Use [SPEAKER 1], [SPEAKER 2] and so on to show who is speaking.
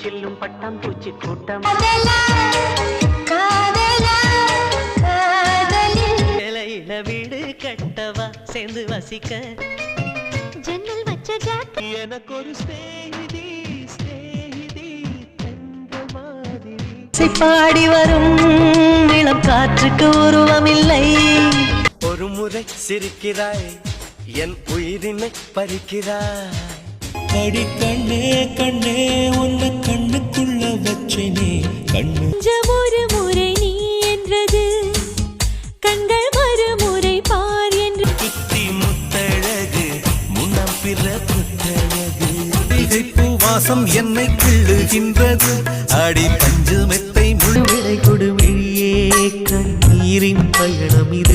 [SPEAKER 1] செல்லும் பட்டாம் பூச்சி கூட்டம் இலையில வீடு கட்டவா சேர்ந்து வசிக்க
[SPEAKER 2] ஜன்னல் வச்ச ஜாக்
[SPEAKER 1] எனக்கு ஒரு ஸ்நேகிதி ஸ்நேகிதி தங்க மாதிரி
[SPEAKER 3] பாடி வரும் இளம் காற்றுக்கு உருவமில்லை.
[SPEAKER 1] ஒரு முறை சிரிக்கிறாய் என் உயிரினை பறிக்கிறாய்.
[SPEAKER 4] அடி கண்ணே கண்ணே உன்னை கண்ணுக்குள்ள வச்சேனே கண்ணு
[SPEAKER 2] ஒரு முறை நீ என்றது கண்கள் மறுமுறை பார் என்று
[SPEAKER 4] குத்தி முத்தழகு முன்னம் பிற புத்தழகு திகைப்பு வாசம் என்னை கிள்ளுகின்றது அடி பஞ்சு மெத்தை
[SPEAKER 3] விடை கொடுவிழியே கண்ணீரின் பயணம் இது.